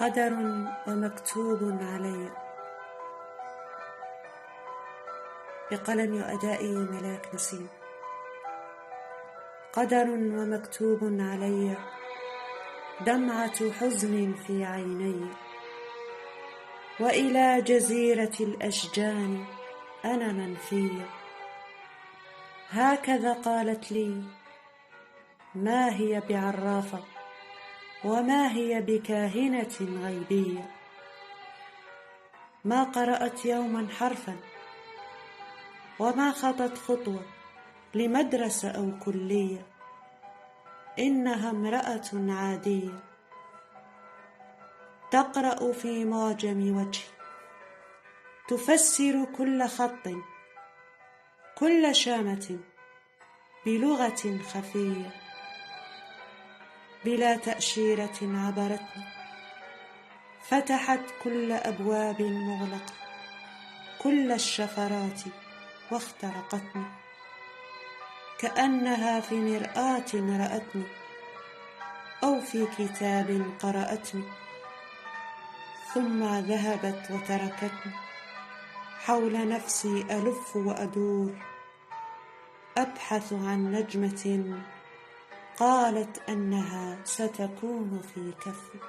قدر ومكتوب علي. بقلم وأدائي ملاك نسيم. قدر ومكتوب علي، دمعة حزن في عيني، وإلى جزيرة الأشجان أنا منفية. هكذا قالت لي، ما هي بعرافة وما هي بكاهنة غيبية. ما قرأت يوما حرفا وما خطت خطوة لمدرسة أو كلية. إنها امرأة عادية تقرأ في معجم وجهي، تفسر كل خط كل شامة بلغة خفية. بلا تأشيرة عبرتني، فتحت كل أبواب مغلقة، كل الشفرات واخترقتني. كأنها في مرآة رأتني أو في كتاب قرأتني، ثم ذهبت وتركتني. حول نفسي ألف وأدور، أبحث عن نجمة قالت أنها ستكون في كفي.